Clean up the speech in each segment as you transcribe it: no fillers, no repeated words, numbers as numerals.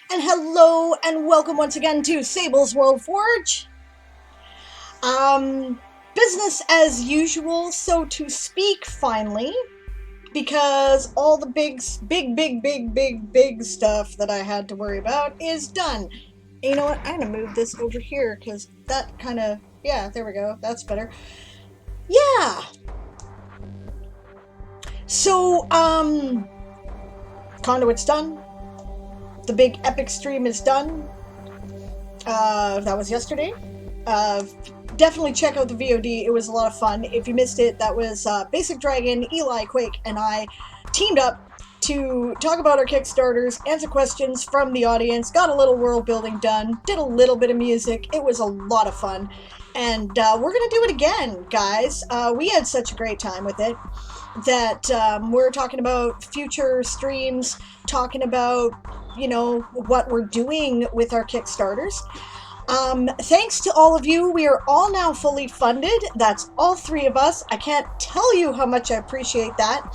And hello and welcome once again to Sable's Worldforge. Business as usual, so to speak, finally, because all the big stuff that I had to worry about is done. And you know what? I'm gonna move this over here because that kind of, yeah, there we go. That's better. Yeah. So, Conduit's done. The big epic stream is done. That was yesterday. Definitely check out the VOD. It was a lot of fun. If you missed it, that was Basic Dragon, Eli, Quake, and I teamed up to talk about our Kickstarters, answer questions from the audience, got a little world building done, did a little bit of music. It was a lot of fun. And we're going to do it again, guys. We had such a great time with it that we're talking about future streams, talking about, you know, what we're doing with our Kickstarters. Thanks to all of you. We are all now fully funded. That's all three of us. I can't tell you how much I appreciate that.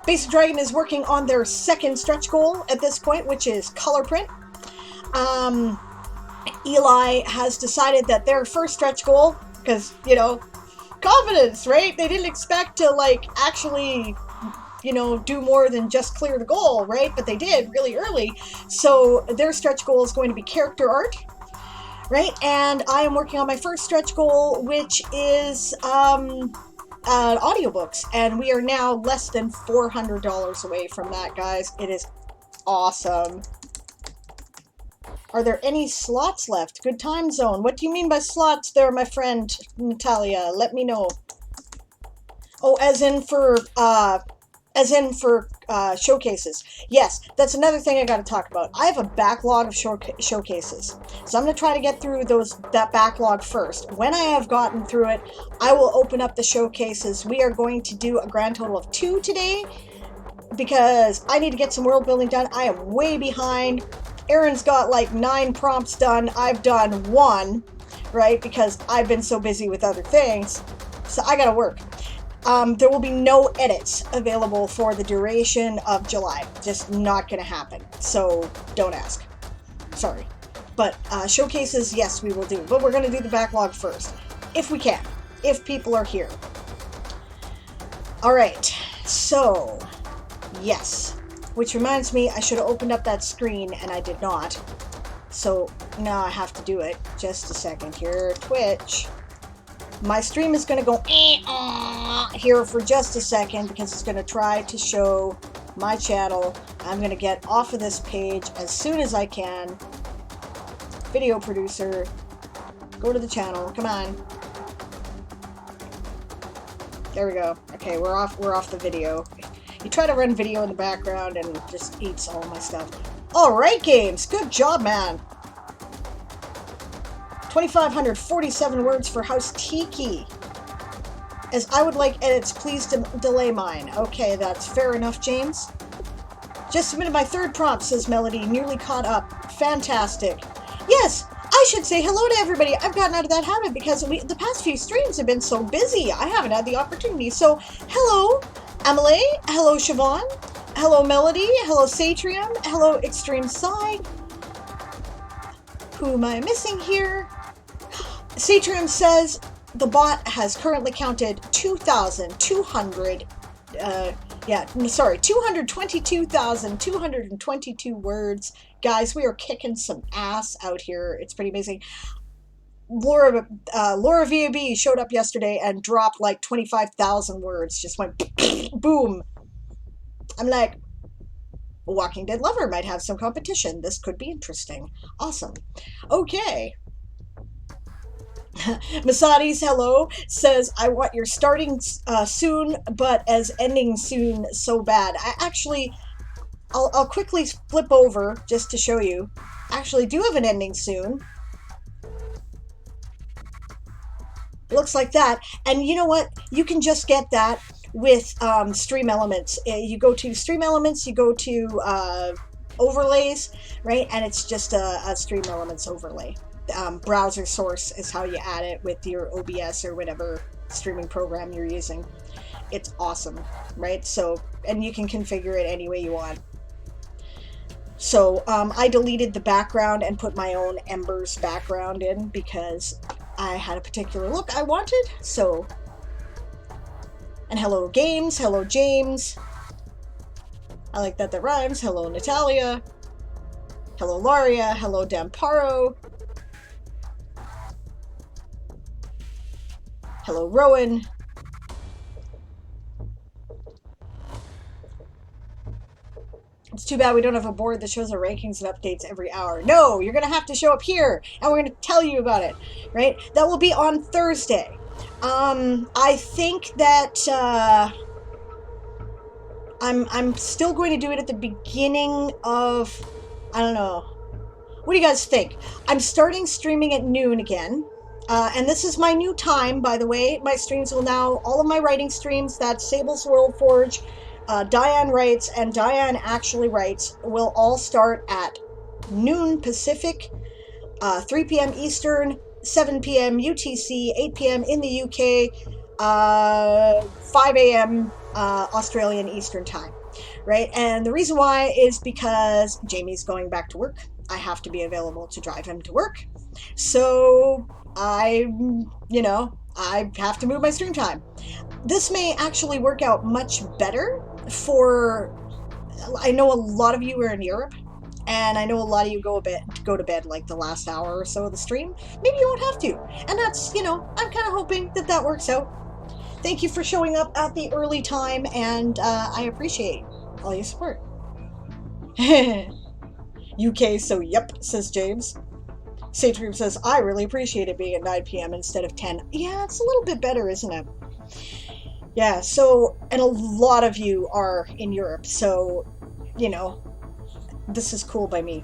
Basic Dragon is working on their second stretch goal at this point, which is color print. Eli has decided that their first stretch goal, because, you know, confidence, right? They didn't expect to, like, actually, you know, do more than just clear the goal, right? But they did really early. So their stretch goal is going to be character art, right? And I am working on my first stretch goal, which is audiobooks. And we are now less than $400 away from that, guys. It is awesome. Are there any slots left? Good time zone. What do you mean by slots there, my friend Natalia? Let me know. Oh, as in for showcases. Yes, that's another thing I got to talk about. I have a backlog of showcases, so I'm going to try to get through that backlog first. When I have gotten through it, I will open up the showcases. We are going to do a grand total of 2 today because I need to get some world building done. I am way behind. Aaron's got like 9 prompts done. I've done 1, right? Because I've been so busy with other things. So I gotta work. There will be no edits available for the duration of July. Just not gonna happen. So don't ask. Sorry. But showcases, yes, we will do. But we're gonna do the backlog first. If we can. If people are here. Alright. So, yes. Which reminds me, I should have opened up that screen, and I did not. So now I have to do it. Just a second here. Twitch. My stream is going to go here for just a second because it's going to try to show my channel. I'm going to get off of this page as soon as I can. Video producer. Go to the channel. Come on. There we go. Okay, we're off the video. You try to run video in the background and it just eats all my stuff. Alright, games! Good job, man! 2,547 words for House Tiki. As I would like edits, please delay mine. Okay, that's fair enough, James. Just submitted my 3rd prompt, says Melody. Nearly caught up. Fantastic. Yes! I should say hello to everybody. I've gotten out of that habit because the past few streams have been so busy. I haven't had the opportunity. So, hello! Emily, hello Siobhan, hello Melody, hello Satrium, hello Extreme Side. Who am I missing here? Satrium says the bot has currently counted 222,222 words. Guys, we are kicking some ass out here. It's pretty amazing. Laura VAB showed up yesterday and dropped like 25,000 words. Just went boom. I'm like, Walking Dead Lover might have some competition. This could be interesting. Awesome. Okay. Masadi's hello says, I want your starting soon, but as ending soon so bad. I'll quickly flip over just to show you. Actually, do have an ending soon. Looks like that. And you know what? You can just get that with Stream Elements. You go to Stream Elements, you go to overlays, right? And it's just a Stream Elements overlay. Browser source is how you add it with your OBS or whatever streaming program you're using. It's awesome, right? So, and you can configure it any way you want. So I deleted the background and put my own Embers background in because I had a particular look I wanted. So, and hello Games, hello James. I like that rhymes. Hello Natalia. Hello Laria, hello Damparo. Hello Rowan. It's too bad we don't have a board that shows our rankings and updates every hour. No, you're going to have to show up here, and we're going to tell you about it, right? That will be on Thursday. I think that I'm still going to do it at the beginning of, I don't know. What do you guys think? I'm starting streaming at noon again. And this is my new time, by the way. My streams will now, all of my writing streams, that's Sable's Worldforge, Diane Writes, and Diane Actually Writes, will all start at noon Pacific, 3 p.m. Eastern, 7 p.m. UTC, 8 p.m. in the UK, 5 a.m. Australian Eastern Time, right? And the reason why is because Jamie's going back to work. I have to be available to drive him to work. So I have to move my stream time. This may actually work out much better for, I know a lot of you are in Europe, and I know a lot of you go to bed like the last hour or so of the stream. Maybe you won't have to. And that's, I'm kind of hoping that works out. Thank you for showing up at the early time, and I appreciate all your support. UK, so yep, says James. Sage Group says, I really appreciate it being at 9 p.m. instead of 10. Yeah, it's a little bit better, isn't it? Yeah, so, and a lot of you are in Europe, so, this is cool by me.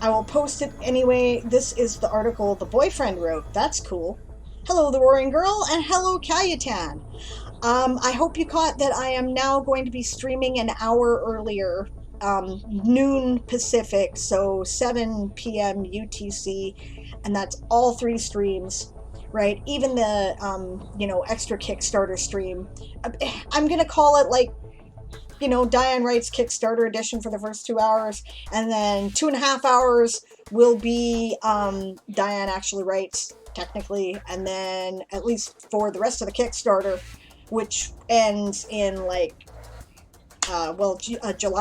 I will post it anyway. This is the article the boyfriend wrote. That's cool. Hello, the Roaring Girl, and hello, Kayatan. I hope you caught that I am now going to be streaming an hour earlier, noon Pacific, so 7 p.m. UTC, and that's all 3 streams, right? Even the, extra Kickstarter stream. I'm going to call it like, Diane Writes Kickstarter edition for the first 2 hours, and then 2.5 hours will be Diane Actually Writes, technically, and then at least for the rest of the Kickstarter, which ends in July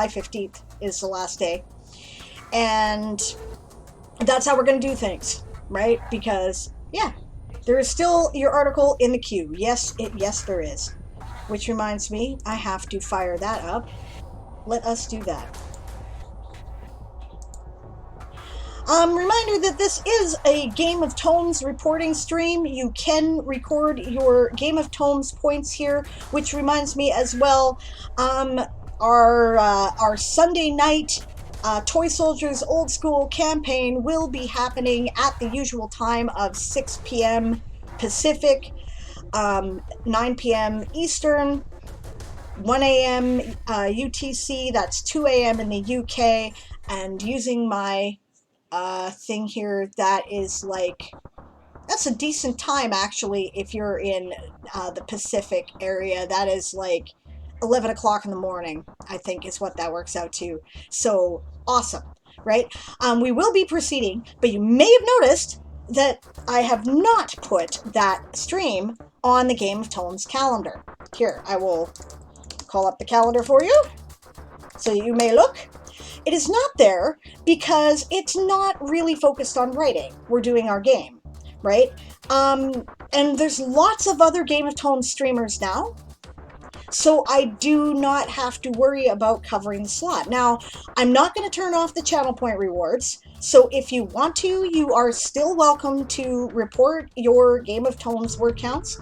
15th is the last day. And that's how we're going to do things, right? Because, yeah, there is still your article in the queue. Yes, there is. Which reminds me, I have to fire that up. Let us do that. Reminder that this is a Game of Tomes reporting stream. You can record your Game of Tomes points here, which reminds me as well, our Sunday night Toy Soldiers Old School campaign will be happening at the usual time of 6 p.m. Pacific, 9 p.m. Eastern, 1 a.m. UTC, that's 2 a.m. in the UK, and using my thing here, that is that's a decent time actually if you're in the Pacific area. That is 11 o'clock in the morning, I think is what that works out to. So awesome, right? We will be proceeding, but you may have noticed that I have not put that stream on the Game of Tomes calendar. Here, I will call up the calendar for you so you may look. It is not there because it's not really focused on writing. We're doing our game, right? And there's lots of other Game of Tomes streamers now, so I do not have to worry about covering the slot. Now, I'm not going to turn off the channel point rewards, so if you want to, you are still welcome to report your Game of Tomes word counts.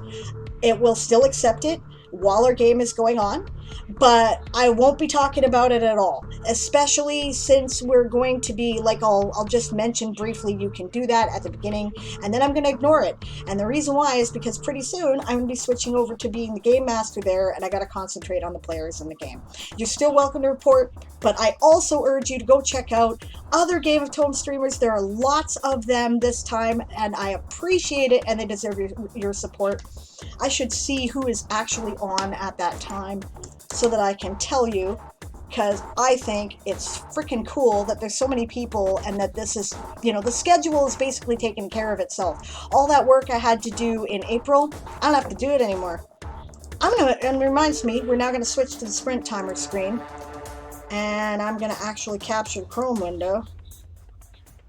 It will still accept it while our game is going on, but I won't be talking about it at all, especially since we're going to be, I'll just mention briefly, you can do that at the beginning, and then I'm going to ignore it. And the reason why is because pretty soon I'm going to be switching over to being the game master there, and I got to concentrate on the players in the game. You're still welcome to report, but I also urge you to go check out other Game of Tomes streamers. There are lots of them this time, and I appreciate it, and they deserve your support. I should see who is actually on at that time so that I can tell you. because I think it's freaking cool that there's so many people and that this is, you know, the schedule is basically taking care of itself. All that work I had to do in April, I don't have to do it anymore. And it reminds me, we're now gonna switch to the sprint timer screen, and I'm gonna actually capture the Chrome window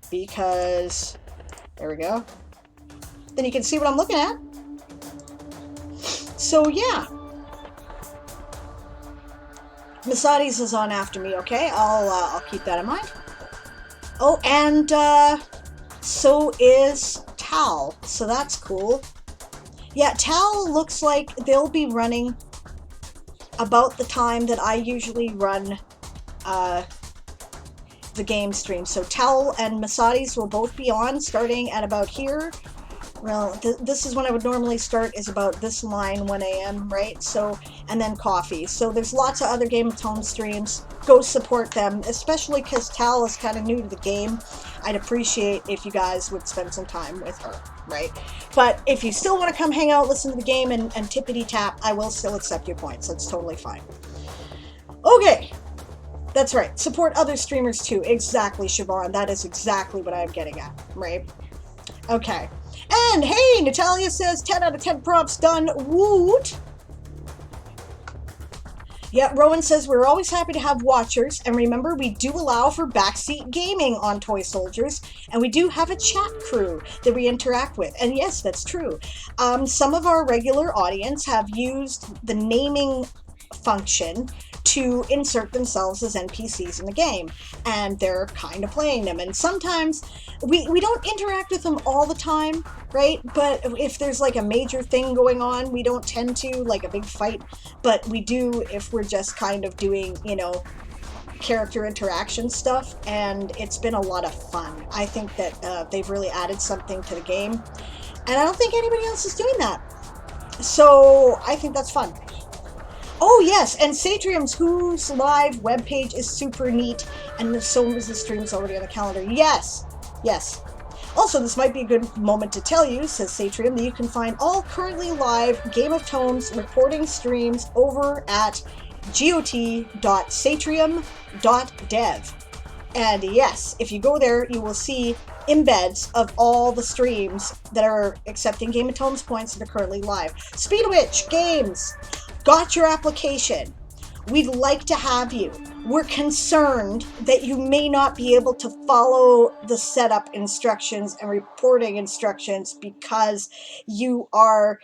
because, there we go. Then you can see what I'm looking at. So yeah. Masades is on after me, okay? I'll keep that in mind. Oh, and so is Tal, so that's cool. Yeah, Tal looks like they'll be running about the time that I usually run the game stream. So Tal and Masades will both be on starting at about here. Well, this is when I would normally start, is about this line, 1 a.m., right? So, and then coffee. So there's lots of other Game of Thrones streams. Go support them, especially because Tal is kind of new to the game. I'd appreciate if you guys would spend some time with her, right? But if you still want to come hang out, listen to the game, and tippity-tap, I will still accept your points. That's totally fine. Okay. That's right. Support other streamers too. Exactly, Siobhan. That is exactly what I'm getting at, right? Okay. And hey, Natalia says 10 out of 10 prompts done. Woot! Yeah, Rowan says we're always happy to have watchers, and remember we do allow for backseat gaming on Toy Soldiers, and we do have a chat crew that we interact with. And yes, that's true. Some of our regular audience have used the naming function to insert themselves as NPCs in the game, and they're kind of playing them. And sometimes we don't interact with them all the time, right? But if there's like a major thing going on, we don't tend to, like a big fight, but we do if we're just kind of doing, you know, character interaction stuff, and it's been a lot of fun. I think that they've really added something to the game, and I don't think anybody else is doing that. So I think that's fun. Oh yes, and Satrium's Who's Live webpage is super neat, and so is the streams already on the calendar. Yes, yes. Also, this might be a good moment to tell you, says Satrium, that you can find all currently live Game of Thrones recording streams over at got.satrium.dev. And yes, if you go there, you will see embeds of all the streams that are accepting Game of Thrones points that are currently live. Speedwitch Games got your application. We'd like to have you. We're concerned that you may not be able to follow the setup instructions and reporting instructions because you are,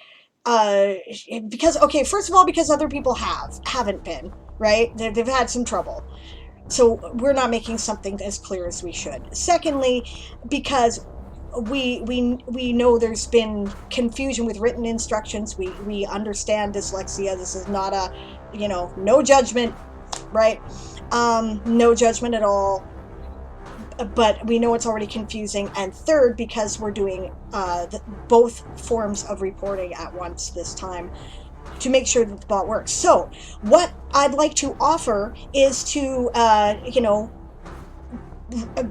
okay, first of all, because other people haven't been, right? They've had some trouble. So we're not making something as clear as we should. Secondly, because we know there's been confusion with written instructions. We understand dyslexia. This is not a, you know, no judgment, right? No judgment at all. But we know it's already confusing. And third, because we're doing both forms of reporting at once this time to make sure that the bot works. So what I'd like to offer is to, you know,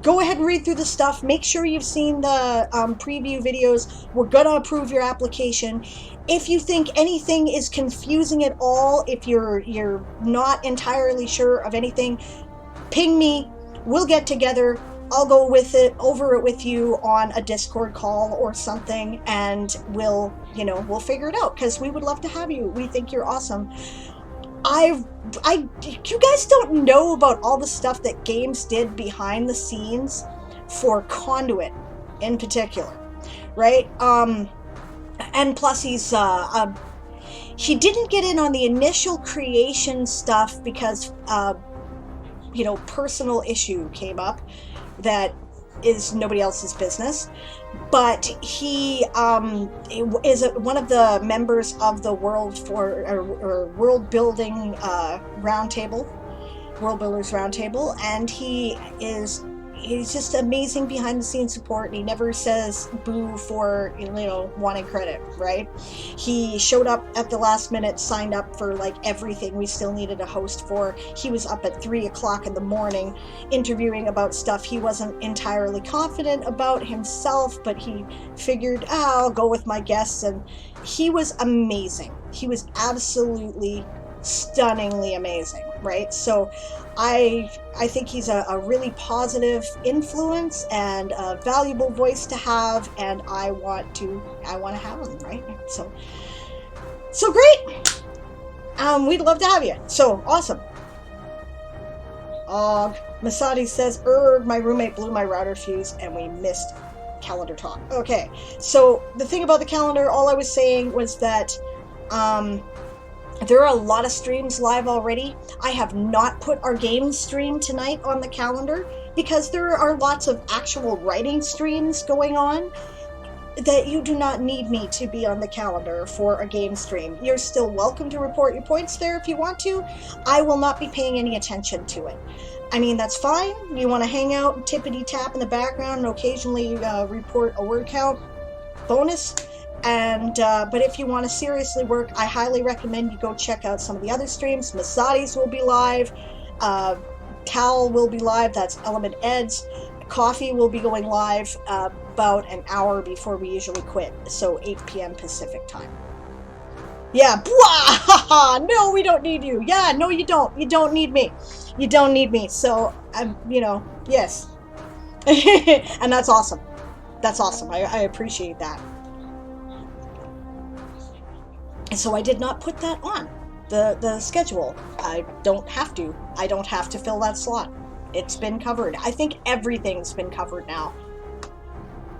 go ahead and read through the stuff. Make sure you've seen the preview videos. We're gonna approve your application. If you think anything is confusing at all, if you're not entirely sure of anything, ping me. We'll get together. I'll go over it with you on a Discord call or something, and we'll figure it out, because we would love to have you. We think you're awesome. You guys don't know about all the stuff that Games did behind the scenes for Conduit in particular, right? And plus he didn't get in on the initial creation stuff because, you know, personal issue came up that is nobody else's business. But he is one of the members of the world building world builders roundtable, and he's just amazing behind the scenes support, and he never says boo for, you know, wanting credit, right? He showed up at the last minute, signed up for like everything we still needed a host for. He was up at 3 o'clock in the morning interviewing about stuff he wasn't entirely confident about himself, but he figured, I'll go with my guests, and he was amazing. He was absolutely stunningly amazing, right? So I think he's a really positive influence and a valuable voice to have, and I want to have him, right? So great. We'd love to have you. So awesome. Masadi says, my roommate blew my router fuse and we missed calendar talk. Okay, so the thing about the calendar, all I was saying was that there are a lot of streams live already. I have not put our game stream tonight on the calendar because there are lots of actual writing streams going on that you do not need me to be on the calendar for a game stream. You're still welcome to report your points there if you want to. I will not be paying any attention to it. I mean, that's fine. You want to hang out, tippity-tap in the background, and occasionally report a word count bonus. And but if you want to seriously work, I highly recommend you go check out some of the other streams. Masadi's will be live. Cal will be live. That's Element Ed's. Coffee will be going live about an hour before we usually quit, so 8 p.m. Pacific time. Yeah, blah! No, we don't need you. Yeah, no, you don't. You don't need me. You don't need me. So, yes. And that's awesome. That's awesome. I appreciate that. And so I did not put that on the schedule. I don't have to. I don't have to fill that slot. It's been covered. I think everything's been covered now.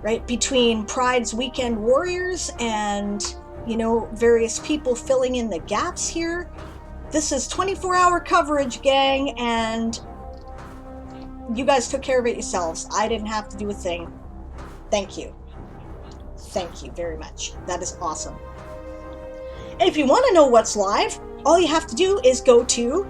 Right? Between Pride's Weekend Warriors and, various people filling in the gaps here. This is 24-hour coverage, gang, and you guys took care of it yourselves. I didn't have to do a thing. Thank you. Thank you very much. That is awesome. And if you want to know what's live, all you have to do is go to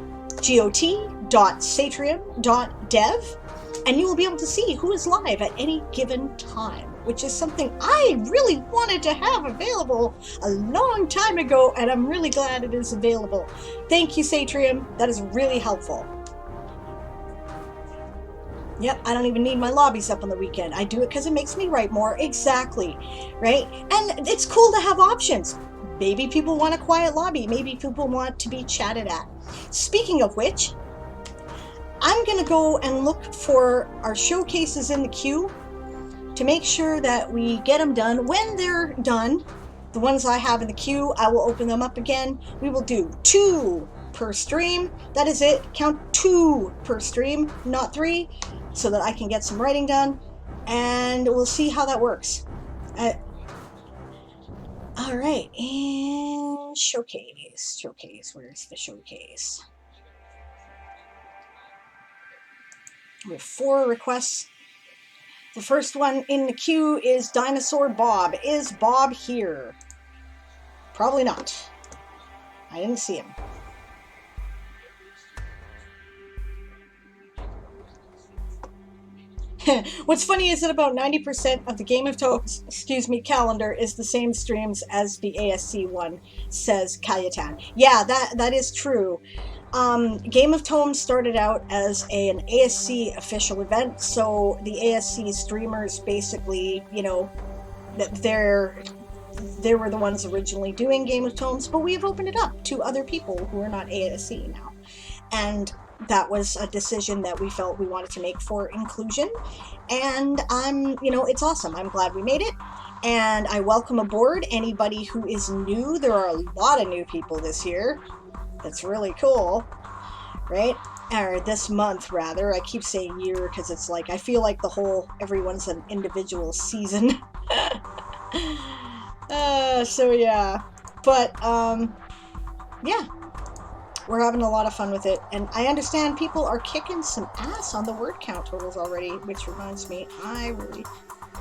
got.satrium.dev and you will be able to see who is live at any given time, which is something I really wanted to have available a long time ago, and I'm really glad it is available. Thank you, Satrium. That is really helpful. Yep, I don't even need my lobbies up on the weekend. I do it because it makes me write more. Exactly, right? And it's cool to have options. Maybe people want a quiet lobby. Maybe people want to be chatted at. Speaking of which, I'm going to go and look for our showcases in the queue to make sure that we get them done. When they're done, the ones I have in the queue, I will open them up again. We will do 2 per stream. That is it. Count 2 per stream, not 3, so that I can get some writing done. And we'll see how that works. All right, and showcase. Where's the showcase? We have 4 requests. The first one in the queue is Dinosaur Bob. Is Bob here? Probably not. I didn't see him. What's funny is that about 90% of the Game of Tomes, calendar is the same streams as the ASC one, says Kayetan. Yeah, that is true. Game of Tomes started out as an ASC official event, so the ASC streamers basically, they were the ones originally doing Game of Tomes, but we have opened it up to other people who are not ASC now. And that was a decision that we felt we wanted to make for inclusion. And it's awesome. I'm glad we made it. And I welcome aboard anybody who is new. There are a lot of new people this year. That's really cool, right? Or this month, rather. I keep saying year because it's like, I feel like everyone's an individual season. So yeah. But, yeah. We're having a lot of fun with it, and I understand people are kicking some ass on the word count totals already, which reminds me, I really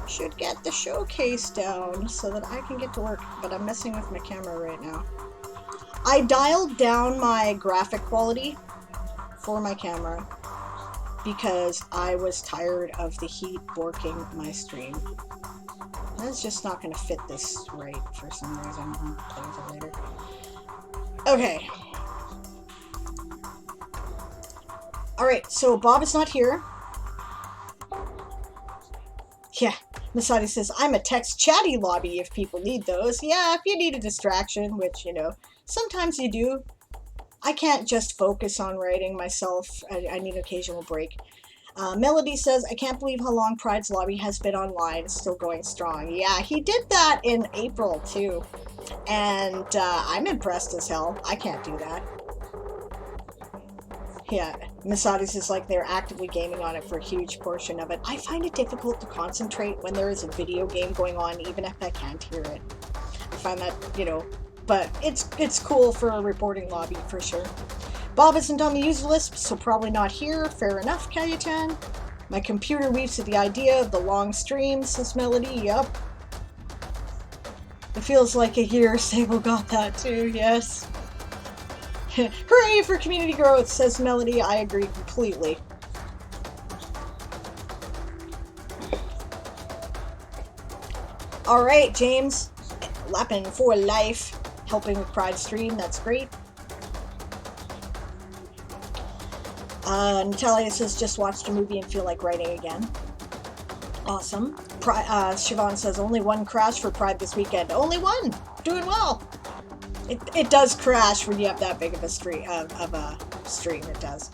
should get the showcase down so that I can get to work, but I'm messing with my camera right now. I dialed down my graphic quality for my camera because I was tired of the heat borking my stream. That's just not going to fit this right for some reason. I'll play with it later. Okay. Alright, so Bob is not here. Yeah, Masadi says, I'm a text chatty lobby if people need those. Yeah, if you need a distraction, which, sometimes you do. I can't just focus on writing myself. I need an occasional break. Melody says, I can't believe how long Pride's lobby has been online. It's still going strong. Yeah, he did that in April too. And I'm impressed as hell. I can't do that. Yeah, Misatis is like they're actively gaming on it for a huge portion of it. I find it difficult to concentrate when there is a video game going on, even if I can't hear it. I find that, you know, but it's cool for a reporting lobby for sure. Bob isn't on the user list, so probably not here. Fair enough, Kayetan. My computer weeps at the idea of the long streams, says Melody. Yup. It feels like a year. Sable got that too, yes. Hooray for community growth, says Melody. I agree completely. Alright, James. Lapping for life. Helping with Pride stream, that's great. Natalia says, just watched a movie and feel like writing again. Awesome. Siobhan says, only one crash for Pride this weekend. Only one! Doing well! It does crash when you have that big of a stream, it does.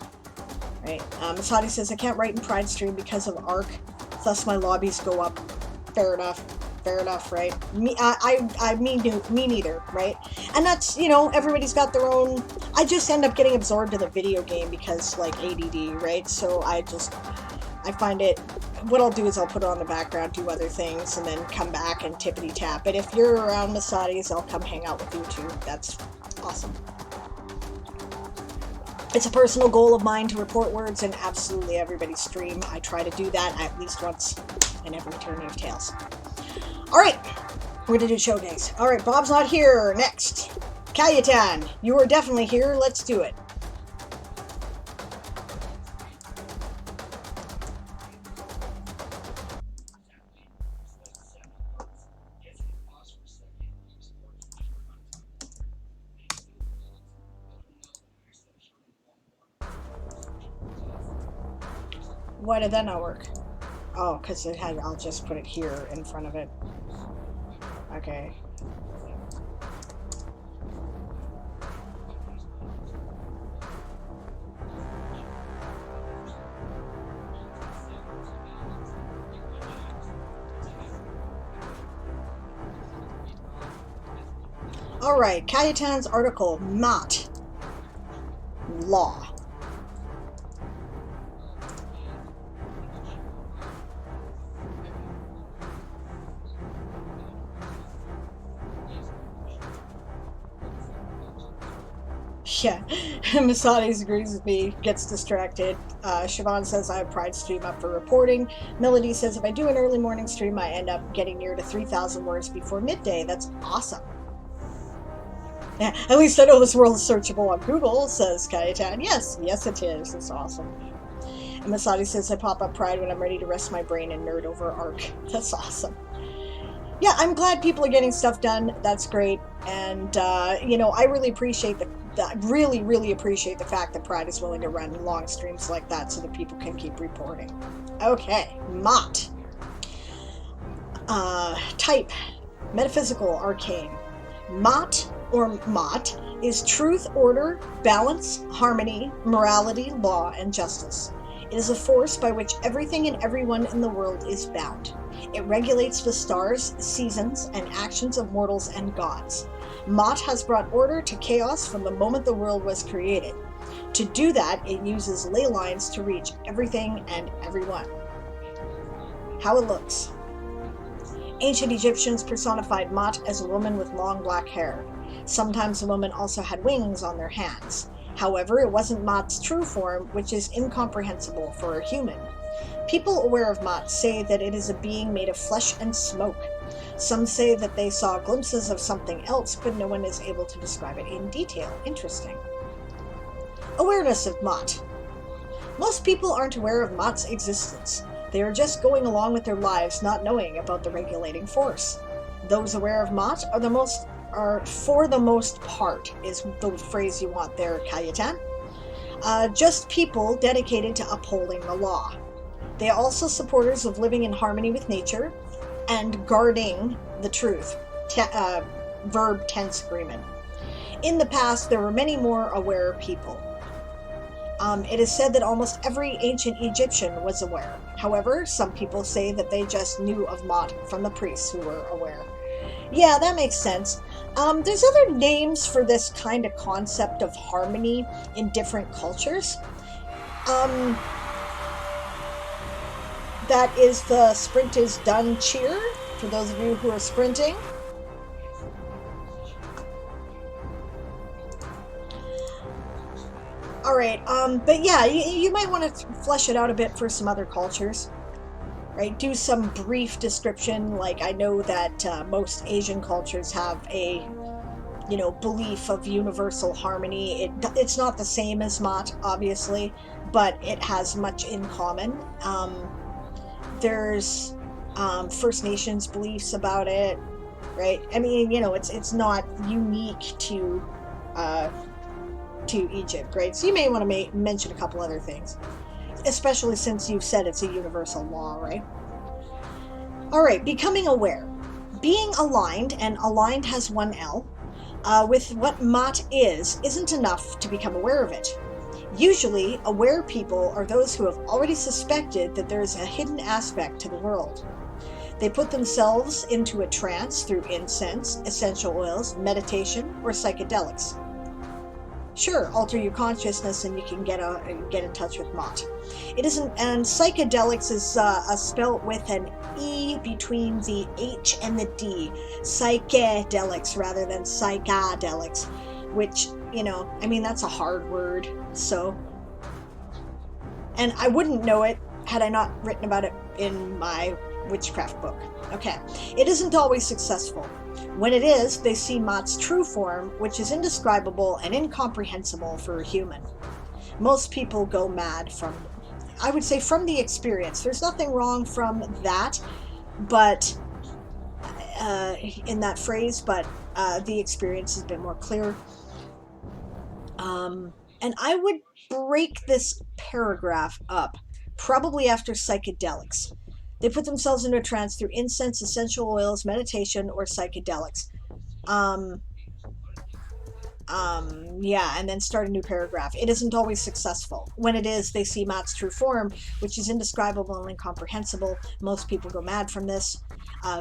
Right. Masadi says, I can't write in Pride stream because of ARC, thus my lobbies go up. Fair enough. Fair enough, right? Me neither, right? And that's, you know, everybody's got their own... I just end up getting absorbed in the video game because, like, ADD, right? So I find it... What I'll do is I'll put it on the background, do other things, and then come back and tippity-tap. But if you're around Masadi's, I'll come hang out with you too. That's awesome. It's a personal goal of mine to report words in absolutely everybody's stream. I try to do that at least once in every Turning of Tales. Alright, we're gonna do show days. Alright, Bob's not here. Next. Kayetan, you are definitely here. Let's do it. Why did that not work? Oh, because it had, I'll just put it here in front of it. Okay. Alright, Kayetan's article, Mott. Law. Yeah, Masades agrees with me, gets distracted. Siobhan says I have Pride stream up for reporting. Melody says if I do an early morning stream, I end up getting near to 3,000 words before midday. That's awesome. Yeah, at least I know this world is searchable on Google, says Kayetan. Yes, yes it is. It's awesome. And Masadi says I pop up Pride when I'm ready to rest my brain and nerd over ARC. That's awesome. Yeah, I'm glad people are getting stuff done. That's great. And, you know, I really appreciate really appreciate the fact that Pride is willing to run long streams like that so that people can keep reporting. Okay, Mott. Type, metaphysical, arcane. Mott, or Mott, is truth, order, balance, harmony, morality, law, and justice. It is a force by which everything and everyone in the world is bound. It regulates the stars, seasons, and actions of mortals and gods. Mott has brought order to chaos from the moment the world was created. To do that, it uses ley lines to reach everything and everyone. How it looks. Ancient Egyptians personified Mott as a woman with long black hair. Sometimes the woman also had wings on their hands. However, it wasn't Mott's true form, which is incomprehensible for a human. People aware of Mott say that it is a being made of flesh and smoke. Some say that they saw glimpses of something else, but no one is able to describe it in detail. Interesting. Awareness of Mott. Most people aren't aware of Mott's existence. They are just going along with their lives, not knowing about the regulating force. Those aware of Mott are for the most part, is the phrase you want there, Kayetan. Just people dedicated to upholding the law. They are also supporters of living in harmony with nature and guarding the truth. Verb tense agreement. In the past, there were many more aware people. It is said that almost every ancient Egyptian was aware. However, some people say that they just knew of Mot from the priests who were aware. Yeah, that makes sense. There's other names for this kind of concept of harmony in different cultures. That is the sprint is done cheer, for those of you who are sprinting. Alright, but yeah, you might want to flesh it out a bit for some other cultures. Right, do some brief description, like I know that most Asian cultures have a, belief of universal harmony. It's not the same as Mot, obviously, but it has much in common. There's First Nations beliefs about it, right? I mean, it's not unique to Egypt, right? So you may want to mention a couple other things, especially since you've said it's a universal law, right? All right, becoming aware. Being aligned, and aligned has one L, with what Mot isn't enough to become aware of it. Usually, aware people are those who have already suspected that there is a hidden aspect to the world. They put themselves into a trance through incense, essential oils, meditation, or psychedelics. Sure, alter your consciousness and you can get in touch with Mot. It isn't, and psychedelics is spelled with an E between the H and the D. Psychedelics rather than psychedelics, which, that's a hard word, so. And I wouldn't know it had I not written about it in my witchcraft book. Okay, it isn't always successful. When it is, they see Mot's true form, which is indescribable and incomprehensible for a human. Most people go mad from the experience. There's nothing wrong from that, but in that phrase, but the experience is a bit more clear. And I would break this paragraph up, probably after psychedelics. They put themselves into a trance through incense, essential oils, meditation, or psychedelics. And then start a new paragraph. It isn't always successful. When it is, they see Mot's true form, which is indescribable and incomprehensible. Most people go mad from this.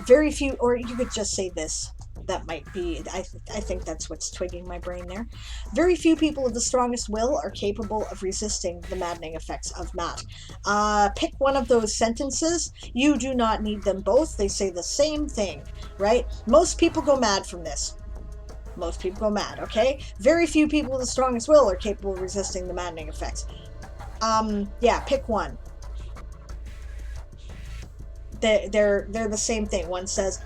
Very few, or you could just say this. That might be, I think that's what's twigging my brain there. Very few people of the strongest will are capable of resisting the maddening effects of Mot. Pick one of those sentences. You do not need them both. They say the same thing, right? Most people go mad from this. Most people go mad, okay? Very few people with the strongest will are capable of resisting the maddening effects. Pick one. They're the same thing. One says,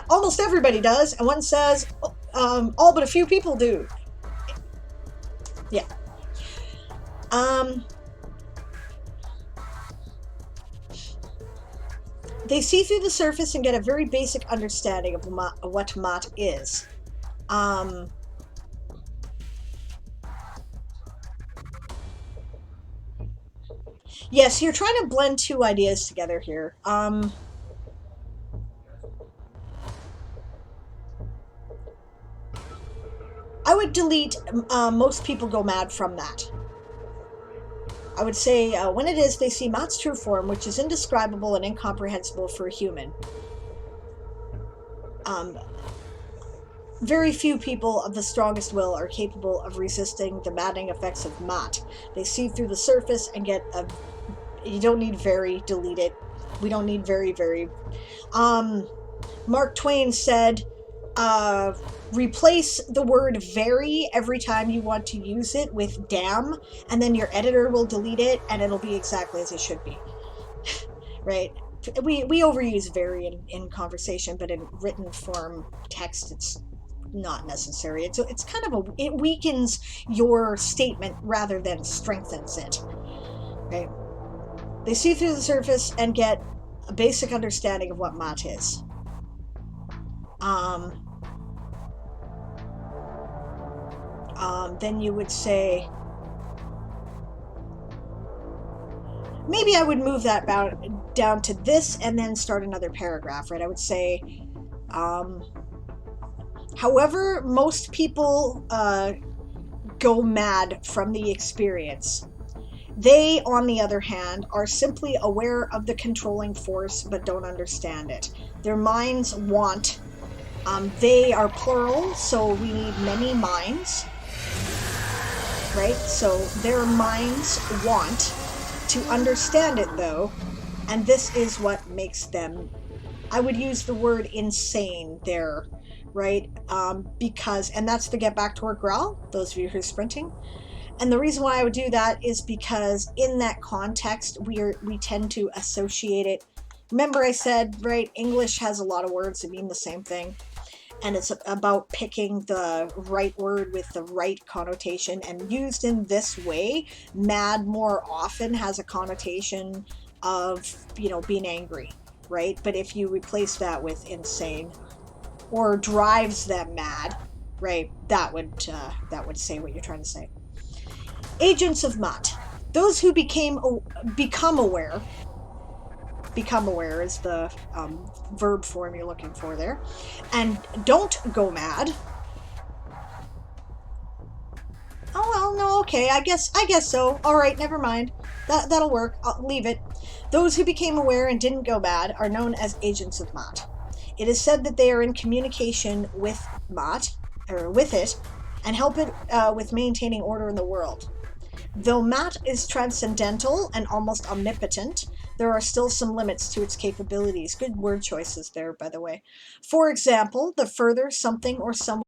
almost everybody does, and one says, all but a few people do. Yeah. They see through the surface and get a very basic understanding of what Mot is. Yes, you're trying to blend two ideas together here. I would delete most people go mad from that. I would say when it is, they see Mot's true form, which is indescribable and incomprehensible for a human. Very few people of the strongest will are capable of resisting the maddening effects of Mot. They see through the surface and get a... You don't need very, delete it. We don't need very, very. Mark Twain said, replace the word very every time you want to use it with damn, and then your editor will delete it, and it'll be exactly as it should be. Right? We overuse very in conversation, but in written form text, it's not necessary. It's kind of it weakens your statement rather than strengthens it. Right? They see through the surface and get a basic understanding of what Mot is. Then you would say, maybe I would move that down to this and then start another paragraph, right? I would say, However, most people go mad from the experience. They, on the other hand, are simply aware of the controlling force but don't understand it. Their minds want. They are plural, so we need many minds, right? So their minds want to understand it, though, and this is what makes them, I would use the word insane there, right? Because, and that's the get back to work growl, those of you who are sprinting. And the reason why I would do that is because in that context, we tend to associate it. Remember I said, right, English has a lot of words that mean the same thing. And it's about picking the right word with the right connotation. And used in this way, mad more often has a connotation of, you know, being angry, right? But if you replace that with insane or drives them mad, right, that would say what you're trying to say. Agents of Mutt. Those who become aware. Become aware is the verb form you're looking for there. And don't go mad. Oh, well, no, okay, I guess so. All right, never mind. That'll work. I'll leave it. Those who became aware and didn't go bad are known as agents of Mutt. It is said that they are in communication with Mutt, or with it, and help it with maintaining order in the world. Though Matt is transcendental and almost omnipotent, there are still some limits to its capabilities. Good word choices there, by the way. For example, the further something or someone